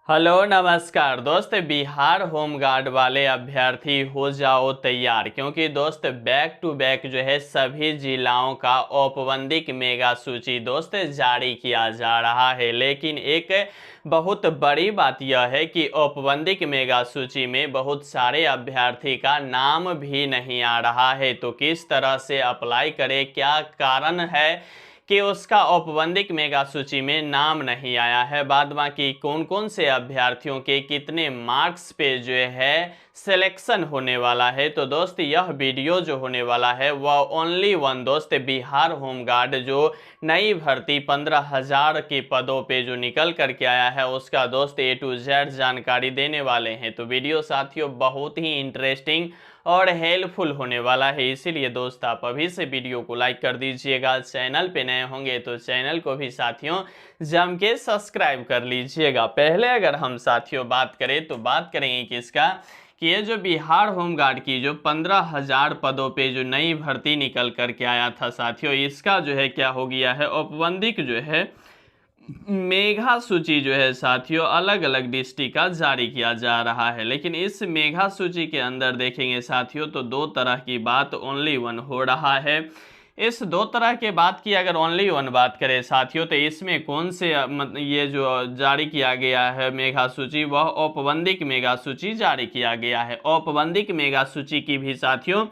Hello नमस्कार दोस्त। Bihar home guard वाले अभ्यर्थी हो जाओ तैयार, क्योंकि दोस्त बैक टू बैक जो है सभी जिलाओं का औपबंदिक मेगा सूची दोस्त जारी किया जा रहा है। लेकिन एक बहुत बड़ी बात यह है कि औपबंदिक मेगा सूची में बहुत सारे अभ्यर्थी का नाम भी नहीं आ रहा है। तो किस तरह से अप्लाई करें, क्या कारण है कि उसका औपबंदिक मेगा सूची में नाम नहीं आया है, बाद बाकी कौन कौन से अभ्यर्थियों के कितने मार्क्स पे जो है सिलेक्शन होने वाला है। तो दोस्त यह वीडियो जो होने वाला है वह ओनली वन दोस्त बिहार होम गार्ड जो नई भर्ती 15,000 के पदों पे जो निकल करके आया है उसका दोस्त A to Z जानकारी देने वाले हैं। तो वीडियो साथियों बहुत ही इंटरेस्टिंग और हेल्पफुल होने वाला है, इसीलिए दोस्त आप अभी से वीडियो को लाइक कर दीजिएगा। चैनल पे नए होंगे तो चैनल को भी साथियों जम के सब्सक्राइब कर लीजिएगा। पहले अगर हम साथियों बात करें तो बात करेंगे किसका कि ये जो बिहार होम गार्ड की जो 15,000 पदों पे जो नई भर्ती निकल करके आया था साथियों, इसका जो है क्या हो गया है, औपबंदिक जो है मेघा सूची जो है साथियों अलग अलग डिस्ट्रिक्ट का जारी किया जा रहा है। लेकिन इस मेघा सूची के अंदर देखेंगे साथियों तो दो तरह की बात ओनली वन हो रहा है। इस दो तरह के बात की अगर ओनली वन बात करें साथियों तो इसमें कौन से ये जो जारी किया गया है मेघा सूची वह औपबंदिक मेघा सूची जारी किया गया है। औपबंदिक मेघा सूची की भी साथियों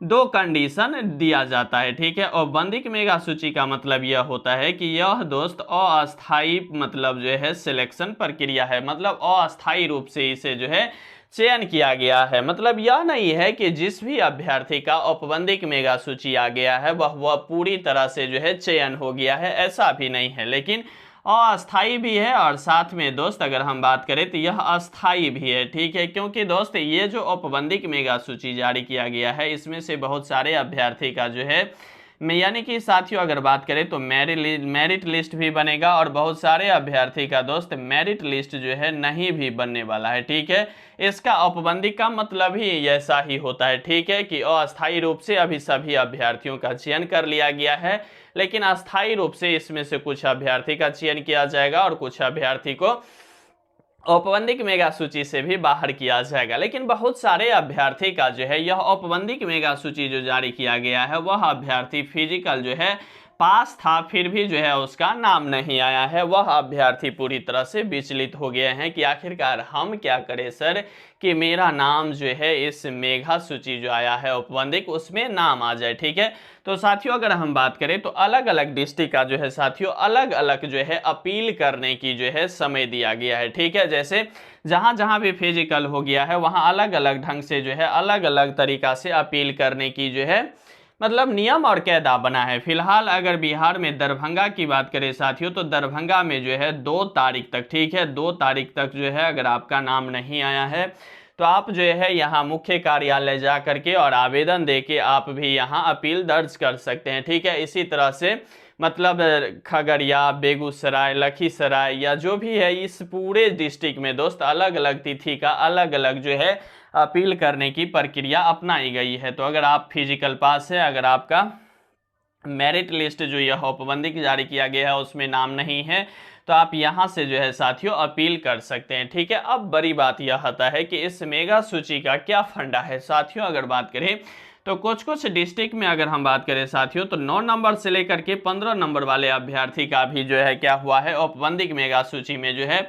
दो कंडीशन दिया जाता है, ठीक है। औपबंदिक मेगा सूची का मतलब यह होता है कि यह दोस्त अस्थाई मतलब जो है सिलेक्शन प्रक्रिया है, मतलब अस्थाई रूप से इसे जो है चयन किया गया है। मतलब यह नहीं है कि जिस भी अभ्यर्थी का औपबंदिक मेगा सूची आ गया है वह पूरी तरह से जो है चयन हो गया है, ऐसा भी नहीं है। लेकिन अस्थाई भी है और साथ में दोस्त अगर हम बात करें तो यह अस्थाई भी है, ठीक है। क्योंकि दोस्त ये जो औपबंदिक मेगा सूची जारी किया गया है इसमें से बहुत सारे अभ्यर्थी का जो है यानी कि साथियों अगर बात करें तो मेरिट लिस्ट भी बनेगा और बहुत सारे अभ्यर्थी का दोस्त मेरिट लिस्ट जो है नहीं भी बनने वाला है, ठीक है। इसका औपबंदिक का मतलब ही ऐसा ही होता है, ठीक है, कि अस्थायी रूप से अभी सभी अभ्यर्थियों का चयन कर लिया गया है, लेकिन अस्थायी रूप से इसमें से कुछ अभ्यर्थी का चयन किया जाएगा और कुछ अभ्यर्थी को औपबंदिक मेगा सूची से भी बाहर किया जाएगा। लेकिन बहुत सारे अभ्यर्थी का जो है यह औपबंदिक मेगा सूची जो जारी किया गया है वह अभ्यर्थी फिजिकल जो है पास था, फिर भी जो है उसका नाम नहीं आया है। वह अभ्यर्थी पूरी तरह से विचलित हो गए हैं कि आखिरकार हम क्या करें सर कि मेरा नाम जो है इस मेघा सूची जो आया है औपबंदिक उसमें नाम आ जाए, ठीक है। तो साथियों अगर हम बात करें तो अलग अलग डिस्ट्रिक्ट का जो है साथियों अलग अलग जो है अपील करने की जो है समय दिया गया है, ठीक है। जैसे जहां जहां भी फिजिकल हो गया है वहां अलग अलग ढंग से जो है अलग अलग तरीका से अपील करने की जो है मतलब नियम और कायदा बना है। फिलहाल अगर बिहार में दरभंगा की बात करें साथियों तो दरभंगा में जो है 2 तारीख तक, ठीक है, 2 तारीख तक जो है अगर आपका नाम नहीं आया है तो आप जो है यहाँ मुख्य कार्यालय जा करके और आवेदन देके आप भी यहाँ अपील दर्ज कर सकते हैं, ठीक है। इसी तरह से मतलब खगड़िया, बेगूसराय, लखीसराय या जो भी है इस पूरे डिस्ट्रिक्ट में दोस्त अलग अलग तिथि का अलग अलग जो है अपील करने की प्रक्रिया अपनाई गई है। तो अगर आप फिजिकल पास है, अगर आपका मेरिट लिस्ट जो यह औपबंदिक जारी किया गया है उसमें नाम नहीं है तो आप यहां से जो है साथियों अपील कर सकते हैं, ठीक है। अब बड़ी बात यह आता है कि इस मेगा सूची का क्या फंडा है साथियों। अगर बात करें तो कुछ कुछ डिस्ट्रिक्ट में अगर हम बात करें साथियों तो 9 नंबर से लेकर के 15 नंबर वाले अभ्यर्थी का भी जो है क्या हुआ है औपबंदिक मेगा सूची में जो है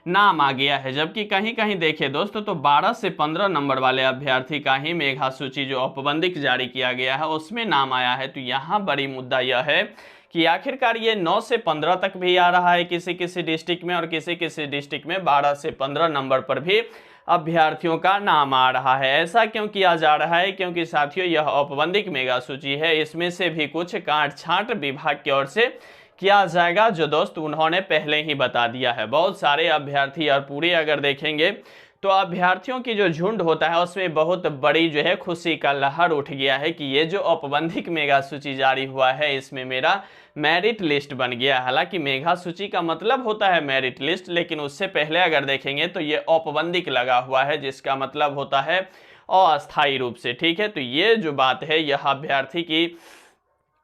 नाम आ गया है। जबकि कहीं कहीं देखे दोस्तों तो 12 से 15 नंबर वाले अभ्यर्थी का ही मेघा सूची जो औपबंदिक जारी किया गया है उसमें नाम आया है। तो यहाँ बड़ी मुद्दा यह है कि आखिरकार ये 9 से 15 तक भी आ रहा है किसी किसी डिस्ट्रिक्ट में और किसी किसी डिस्ट्रिक्ट में 12 से 15 नंबर पर भी अभ्यर्थियों का नाम आ रहा है। ऐसा क्यों किया जा रहा है? क्योंकि साथियों यह औपबंदिक मेगा सूची है, इसमें से भी कुछ काट छांट विभाग की ओर से किया जाएगा जो दोस्त उन्होंने पहले ही बता दिया है। बहुत सारे अभ्यर्थी और पूरे अगर देखेंगे तो अभ्यर्थियों की जो झुंड होता है उसमें बहुत बड़ी जो है खुशी का लहर उठ गया है कि ये जो औपबंदिक मेगा सूची जारी हुआ है इसमें मेरा मेरिट लिस्ट बन गया। हालांकि मेघा सूची का मतलब होता है मेरिट लिस्ट, लेकिन उससे पहले अगर देखेंगे तो ये औपबंदिक लगा हुआ है जिसका मतलब होता है अस्थायी रूप से, ठीक है। तो ये जो बात है यह अभ्यर्थी की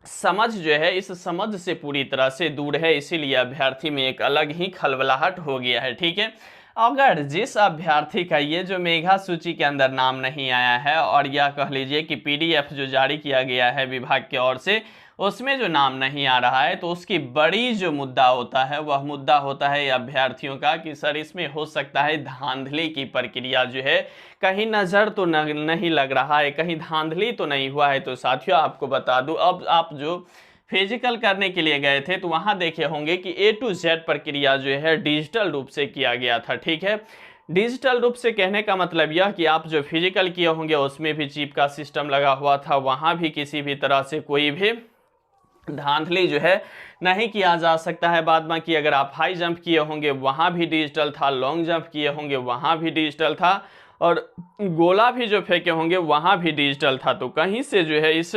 समझ जो है इस समझ से पूरी तरह से दूर है, इसीलिए अभ्यर्थी में एक अलग ही खलबलाहट हो गया है, ठीक है। अगर जिस अभ्यर्थी का ये जो मेधा सूची के अंदर नाम नहीं आया है और यह कह लीजिए कि पीडीएफ जो जारी किया गया है विभाग की ओर से उसमें जो नाम नहीं आ रहा है, तो उसकी बड़ी जो मुद्दा होता है वह मुद्दा होता है अभ्यर्थियों का कि सर इसमें हो सकता है धांधली की प्रक्रिया जो है, कहीं नज़र तो नहीं लग रहा है, कहीं धांधली तो नहीं हुआ है। तो साथियों आपको बता दूं, अब आप जो फिजिकल करने के लिए गए थे तो वहां देखे होंगे कि A to Z प्रक्रिया जो है डिजिटल रूप से किया गया था। ठीक है, डिजिटल रूप से कहने का मतलब यह कि आप जो फिजिकल किए होंगे उसमें भी चिप का सिस्टम लगा हुआ था, वहां भी किसी भी तरह से कोई भी धांधली जो है नहीं किया जा सकता है। बाद बाकी अगर आप हाई जंप किए होंगे वहां भी डिजिटल था, लॉन्ग जंप किए होंगे वहां भी डिजिटल था, और गोला भी जो फेंके होंगे वहां भी डिजिटल था। तो कहीं से जो है इस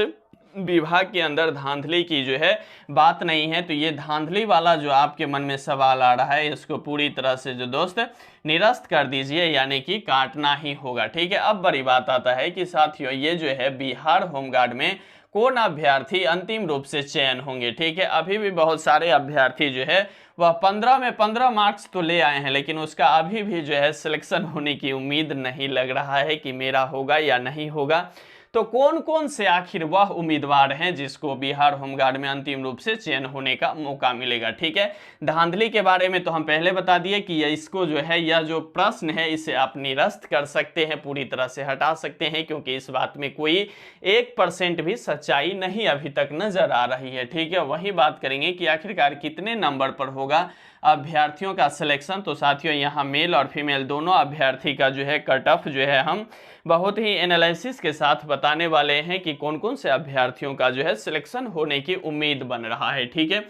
विभाग के अंदर धांधली की जो है बात नहीं है। तो ये धांधली वाला जो आपके मन में सवाल आ रहा है इसको पूरी तरह से जो दोस्त निरस्त कर दीजिए, यानी कि काटना ही होगा। ठीक है, अब बड़ी बात आता है कि साथियों ये जो है बिहार होमगार्ड में कौन अभ्यर्थी अंतिम रूप से चयन होंगे। ठीक है, अभी भी बहुत सारे अभ्यर्थी जो है वह 15 में 15 मार्क्स तो ले आए हैं, लेकिन उसका अभी भी जो है सिलेक्शन होने की उम्मीद नहीं लग रहा है कि मेरा होगा या नहीं होगा। तो कौन कौन से आखिर वह उम्मीदवार हैं जिसको बिहार होमगार्ड में अंतिम रूप से चयन होने का मौका मिलेगा। ठीक है, धांधली के बारे में तो हम पहले बता दिए कि इसको जो है यह जो प्रश्न है इसे आप निरस्त कर सकते हैं, पूरी तरह से हटा सकते हैं, क्योंकि इस बात में कोई 1% भी सच्चाई नहीं अभी तक नजर आ रही है। ठीक है, वही बात करेंगे कि आखिरकार कितने नंबर पर होगा अभ्यर्थियों का सिलेक्शन। तो साथियों यहाँ मेल और फीमेल दोनों अभ्यर्थी का जो है कट ऑफ जो है हम बहुत ही एनालिसिस के साथ बताने वाले हैं कि कौन कौन से अभ्यर्थियों का जो है सिलेक्शन होने की उम्मीद बन रहा है। ठीक है,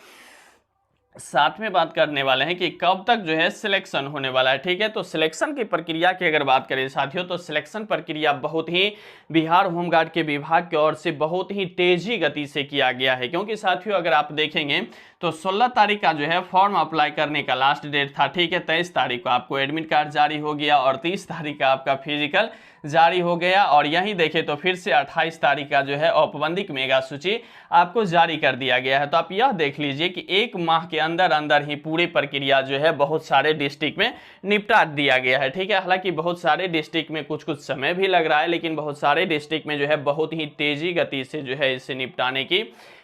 साथ में बात करने वाले हैं कि कब तक जो है सिलेक्शन होने वाला है। ठीक है, तो सिलेक्शन की प्रक्रिया की अगर बात करें साथियों, तो सिलेक्शन प्रक्रिया बहुत ही बिहार होमगार्ड के विभाग की ओर से बहुत ही तेजी गति से किया गया है। क्योंकि साथियों अगर आप देखेंगे तो 16 तारीख का जो है फॉर्म अप्लाई करने का लास्ट डेट था। ठीक है, 23 तारीख को आपको एडमिट कार्ड जारी हो गया और 30 तारीख का आपका फिजिकल जारी हो गया, और यहीं देखें तो फिर से 28 तारीख का जो है औपबंधिक मेगा सूची आपको जारी कर दिया गया है। तो आप यह देख लीजिए कि एक माह के अंदर अंदर ही पूरी प्रक्रिया जो है बहुत सारे डिस्ट्रिक्ट में निपटा दिया गया है। ठीक है, हालांकि बहुत सारे डिस्ट्रिक्ट में कुछ कुछ समय भी लग रहा है, लेकिन बहुत सारे डिस्ट्रिक्ट में जो है बहुत ही तेजी गति से जो है इसे निपटाने की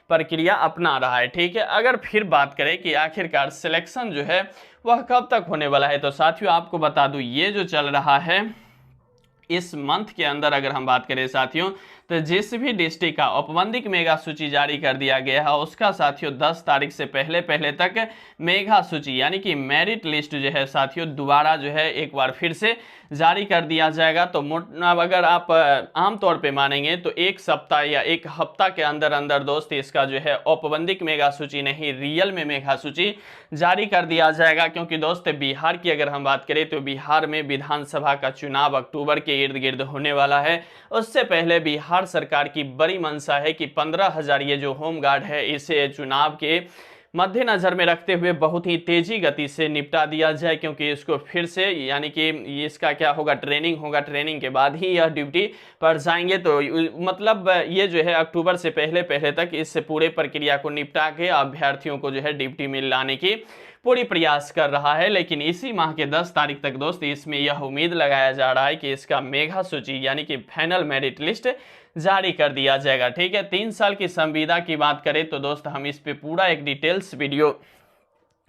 प्रक्रिया अपना रहा है। ठीक है, अगर फिर बात करें कि आखिरकार सिलेक्शन जो है वह कब तक होने वाला है, तो साथियों आपको बता दूं ये जो चल रहा है इस मंथ के अंदर अगर हम बात करें साथियों, तो जिस भी डिस्ट्रिक्ट का औपबंधिक मेगा सूची जारी कर दिया गया है उसका साथियों 10 तारीख से पहले पहले तक मेगा सूची यानी कि मेरिट लिस्ट जो है साथियों दोबारा जो है एक बार फिर से जारी कर दिया जाएगा। तो अगर आप आमतौर पे मानेंगे तो एक सप्ताह या एक हफ्ता के अंदर अंदर दोस्त इसका जो है औपबंधिक मेगा सूची नहीं रियल में मेगा सूची जारी कर दिया जाएगा। क्योंकि दोस्त बिहार की अगर हम बात करें तो बिहार में विधानसभा का चुनाव अक्टूबर के इर्द गिर्द होने वाला है। उससे पहले बिहार सरकार की बड़ी मंशा है कि 15,000 ये जो होमगार्ड है इसे चुनाव के मद्देनजर में रखते हुए बहुत ही तेजी गति से निपटा दिया जाए, क्योंकि इसको फिर से यानी कि इसका क्या होगा ट्रेनिंग होगा, ट्रेनिंग के बाद ही यह ड्यूटी पर जाएंगे। तो मतलब ये जो है अक्टूबर से पहले पहले तक इस पूरे प्रक्रिया को निपटा के अभ्यर्थियों को जो है ड्यूटी में लाने की पूरी प्रयास कर रहा है। लेकिन इसी माह के 10 तारीख तक दोस्त इसमें यह उम्मीद लगाया जा रहा है कि इसका मेगा सूची यानी कि फाइनल मेरिट लिस्ट जारी कर दिया जाएगा। ठीक है, 3 साल की संविदा की बात करें तो दोस्त हम इस पे पूरा एक डिटेल्स वीडियो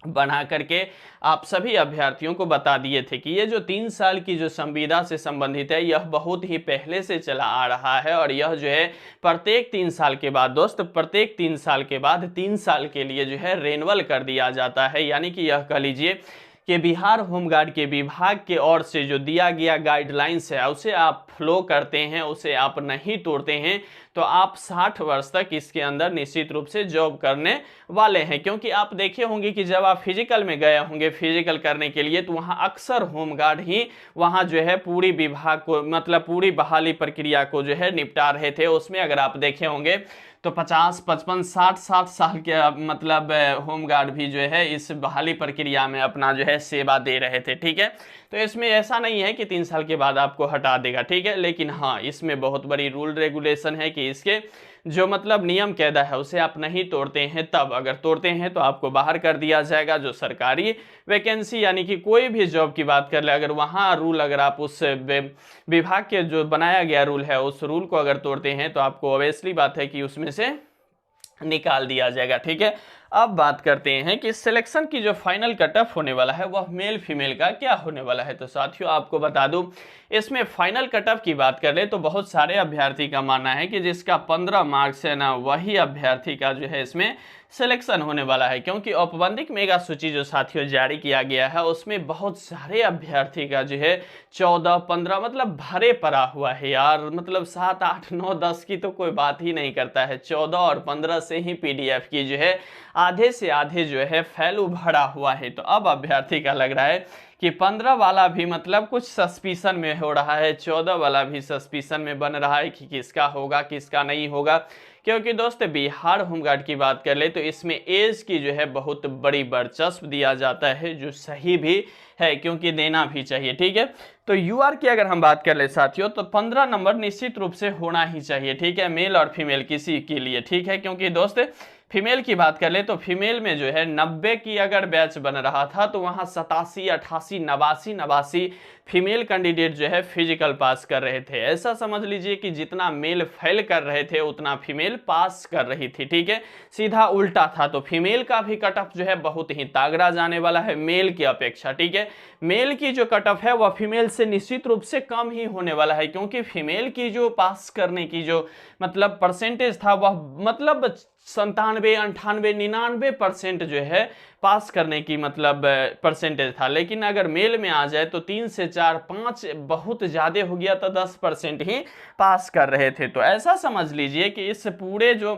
बना करके आप सभी अभ्यर्थियों को बता दिए थे कि ये जो 3 साल की जो संविदा से संबंधित है यह बहुत ही पहले से चला आ रहा है, और यह जो है प्रत्येक 3 साल के बाद दोस्त प्रत्येक 3 साल के बाद 3 साल के लिए जो है रेन्युअल कर दिया जाता है। यानी कि यह कह लीजिए कि बिहार होमगार्ड के विभाग के ओर से जो दिया गया गाइडलाइंस है उसे आप फॉलो करते हैं, उसे आप नहीं तोड़ते हैं, तो आप 60 वर्ष तक इसके अंदर निश्चित रूप से जॉब करने वाले हैं। क्योंकि आप देखे होंगे कि जब आप फिजिकल में गए होंगे फिजिकल करने के लिए तो वहां अक्सर होमगार्ड ही वहां जो है पूरी विभाग को मतलब पूरी बहाली प्रक्रिया को जो है निपटा रहे थे। उसमें अगर आप देखे होंगे तो 50, 55, 60 साल के मतलब होमगार्ड भी जो है इस बहाली प्रक्रिया में अपना जो है सेवा दे रहे थे। ठीक है, तो इसमें ऐसा नहीं है कि 3 साल के बाद आपको हटा देगा। ठीक है, लेकिन हाँ इसमें बहुत बड़ी रूल रेगुलेशन है कि इसके जो मतलब नियम कायदा है उसे आप नहीं तोड़ते हैं, तब अगर तोड़ते हैं तो आपको बाहर कर दिया जाएगा। जो सरकारी वैकेंसी यानी कि कोई भी जॉब की बात कर ले, अगर वहाँ रूल अगर आप उस विभाग के जो बनाया गया रूल है उस रूल को अगर तोड़ते हैं तो आपको ऑब्वियसली बात है कि उसमें से निकाल दिया जाएगा। ठीक है, अब बात करते हैं कि सिलेक्शन की जो फाइनल कट ऑफ होने वाला है वह मेल फीमेल का क्या होने वाला है। तो साथियों आपको बता दूं, इसमें फाइनल कट ऑफ की बात कर ले तो बहुत सारे अभ्यर्थी का मानना है कि जिसका 15 मार्क्स है ना, वही अभ्यर्थी का जो है इसमें सिलेक्शन होने वाला है। क्योंकि औपबंधिक मेगा सूची जो साथियों जारी किया गया है उसमें बहुत सारे अभ्यर्थी का जो है 14, 15 मतलब भरे पड़ा हुआ है यार। मतलब 7, 8, 9, 10 की तो कोई बात ही नहीं करता है, 14 और 15 से ही PDF की जो है आधे से आधे जो है फैलू भरा हुआ है। तो अब अभ्यर्थी का लग रहा है कि 15 वाला भी मतलब कुछ सस्पिशन में हो रहा है, 14 वाला भी सस्पिशन में बन रहा है कि किसका होगा किसका नहीं होगा। क्योंकि दोस्त बिहार होमगार्ड की बात कर ले तो इसमें एज की जो है बहुत बड़ी वर्चस्व दिया जाता है, जो सही भी है क्योंकि देना भी चाहिए। ठीक है, तो UR की अगर हम बात कर ले साथियों तो 15 नंबर निश्चित रूप से होना ही चाहिए। ठीक है, मेल और फीमेल किसी के लिए। ठीक है, क्योंकि दोस्त फीमेल की बात कर ले तो फीमेल में जो है 90 की अगर बैच बन रहा था तो वहां 87, 88, 89 फीमेल कैंडिडेट जो है फिजिकल पास कर रहे थे। ऐसा समझ लीजिए कि जितना मेल फेल कर रहे थे उतना फीमेल पास कर रही थी। ठीक है, सीधा उल्टा था। तो फीमेल का भी कट ऑफ जो है बहुत ही तागड़ा जाने वाला है मेल की अपेक्षा। ठीक है, मेल की जो कट ऑफ है वह फीमेल से निश्चित रूप से कम ही होने वाला है, क्योंकि फीमेल की जो पास करने की जो मतलब परसेंटेज था वह मतलब 97, 98, 99% जो है पास करने की मतलब परसेंटेज था। लेकिन अगर मेल में आ जाए तो 3 से 4, 5 बहुत ज्यादा हो गया तो 10% ही पास कर रहे थे। तो ऐसा समझ लीजिए कि इस पूरे जो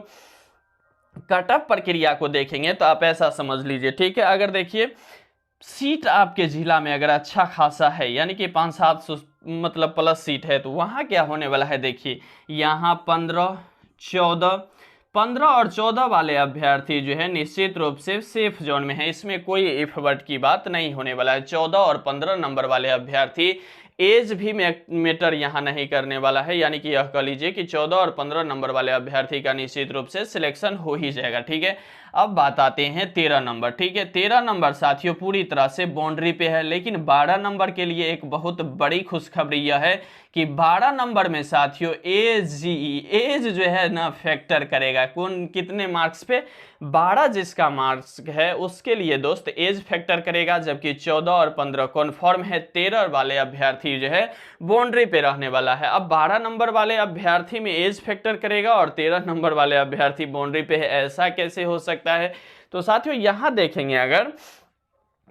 कट ऑफ प्रक्रिया को देखेंगे तो आप ऐसा समझ लीजिए। ठीक है, अगर देखिए सीट आपके जिला में अगर अच्छा खासा है यानी कि 500-700 मतलब प्लस सीट है तो वहां क्या होने वाला है। देखिए यहाँ 15, 14 और 14 वाले अभ्यर्थी जो है निश्चित रूप से सेफ जोन में है, इसमें कोई इफ बट की बात नहीं होने वाला है। 14 और 15 नंबर वाले अभ्यर्थी एज भी मैटर यहाँ नहीं करने वाला है, यानी कि यह कह लीजिए कि 14 और 15 नंबर वाले अभ्यर्थी का निश्चित रूप से सिलेक्शन हो ही जाएगा। ठीक है, अब बात आते हैं 13 नंबर। ठीक है, 13 नंबर साथियों पूरी तरह से बाउंड्री पे है, लेकिन 12 नंबर के लिए एक बहुत बड़ी खुशखबरी यह है कि 12 नंबर में साथियों एज जो है ना फैक्टर करेगा। कौन कितने मार्क्स पे? 12 जिसका मार्क्स है उसके लिए दोस्त एज फैक्टर करेगा, जबकि 14 और 15 कन्फर्म है। 13 वाले अभ्यर्थी जो है बाउंड्री पे रहने वाला है। अब 12 नंबर वाले अभ्यर्थी में एज फैक्टर करेगा और 13 नंबर वाले अभ्यर्थी बाउंड्री पे है, ऐसा कैसे हो सकता है? तो साथियों यहां देखेंगे अगर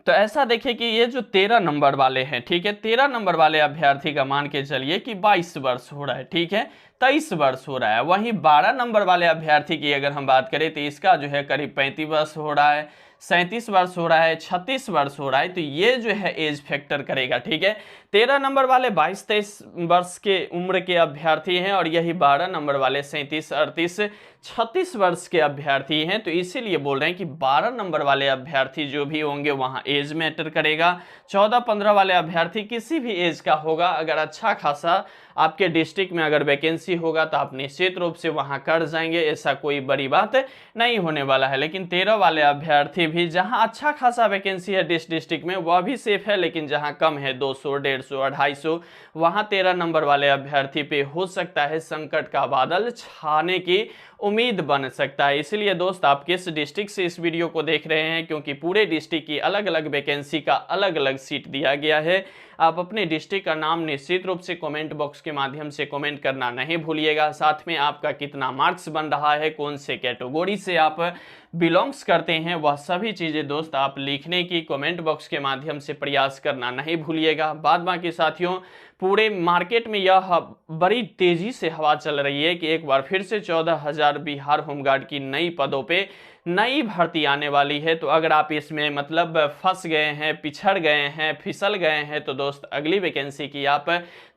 तो ऐसा देखिए कि ये जो 13 नंबर वाले हैं, ठीक है, 13 नंबर वाले अभ्यर्थी का मान के चलिए कि 22 वर्ष हो रहा है। ठीक है, 23 वर्ष हो रहा है। वहीं 12 नंबर वाले अभ्यर्थी की अगर हम बात करें तो इसका जो है करीब 35 वर्ष हो रहा है, 37 वर्ष हो रहा है, 36 वर्ष हो रहा है। तो ये जो है एज फैक्टर करेगा। ठीक है, 13 नंबर वाले 22-23 वर्ष के उम्र के अभ्यर्थी हैं और यही 12 नंबर वाले 37, 38, 36 वर्ष के अभ्यर्थी हैं। तो इसीलिए बोल रहे हैं कि 12 नंबर वाले अभ्यर्थी जो भी होंगे वहां एज मैटर करेगा। 14-15 वाले अभ्यर्थी किसी भी एज का होगा, अगर अच्छा खासा आपके डिस्ट्रिक्ट में अगर वैकेंसी होगा तो आप निश्चित रूप से वहां कर जाएंगे, ऐसा कोई बड़ी बात नहीं होने वाला है। लेकिन 13 वाले अभ्यर्थी भी जहां अच्छा खासा वैकेंसी है डिस्ट्रिक्ट में वह भी सेफ है, लेकिन जहां कम है 200, 150, 250 वहां 13 नंबर वाले अभ्यर्थी पे हो सकता है संकट का बादल छाने की उम्मीद बन सकता है। इसलिए दोस्त आप किस डिस्ट्रिक्ट से इस वीडियो को देख रहे हैं, क्योंकि पूरे डिस्ट्रिक्ट की अलग अलग वैकेंसी का अलग अलग सीट दिया गया है। आप अपने डिस्ट्रिक्ट का नाम निश्चित रूप से कमेंट बॉक्स के माध्यम से कमेंट करना नहीं भूलिएगा। साथ में आपका कितना मार्क्स बन रहा है, कौन से कैटेगरी से आप बिलोंग्स करते हैं, वह सभी चीज़ें दोस्त आप लिखने की कमेंट बॉक्स के माध्यम से प्रयास करना नहीं भूलिएगा। बाद बाकी साथियों पूरे मार्केट में यह बड़ी तेजी से हवा चल रही है कि एक बार फिर से 14,000 बिहार होमगार्ड की नई पदों पे नई भर्ती आने वाली है। तो अगर आप इसमें मतलब फंस गए हैं, पिछड़ गए हैं, फिसल गए हैं तो दोस्त अगली वैकेंसी की आप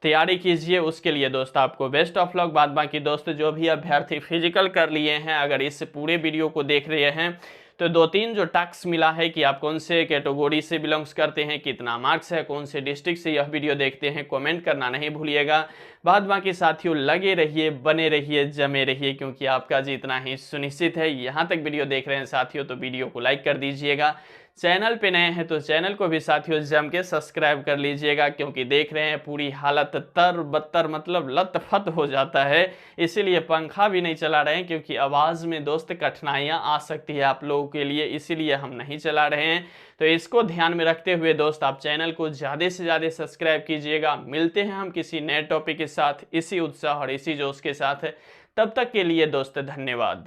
तैयारी कीजिए। उसके लिए दोस्त आपको बेस्ट ऑफ लक। बाद बाकी दोस्त जो भी अभ्यर्थी फिजिकल कर लिए हैं, अगर इस पूरे वीडियो को देख रहे हैं तो तो 2-3 जो टास्क मिला है कि आप कौन से कैटेगरी से बिलोंग्स करते हैं, कितना मार्क्स है, कौन से डिस्ट्रिक्ट से यह वीडियो देखते हैं, कमेंट करना नहीं भूलिएगा। बाद बाकी साथियों लगे रहिए, बने रहिए, जमे रहिए, क्योंकि आपका जीतना ही सुनिश्चित है। यहाँ तक वीडियो देख रहे हैं साथियों तो वीडियो को लाइक कर दीजिएगा। चैनल पे नए हैं तो चैनल को भी साथियों जम के सब्सक्राइब कर लीजिएगा, क्योंकि देख रहे हैं पूरी हालत तर बत्तर मतलब लत-फत हो जाता है। इसीलिए पंखा भी नहीं चला रहे हैं, क्योंकि आवाज़ में दोस्त कठिनाइयाँ आ सकती है आप लोगों के लिए, इसीलिए हम नहीं चला रहे हैं। तो इसको ध्यान में रखते हुए दोस्त आप चैनल को ज़्यादा से ज़्यादा सब्सक्राइब कीजिएगा। मिलते हैं हम किसी नए टॉपिक के साथ, इसी उत्साह और इसी जोश के साथ। तब तक के लिए दोस्त धन्यवाद।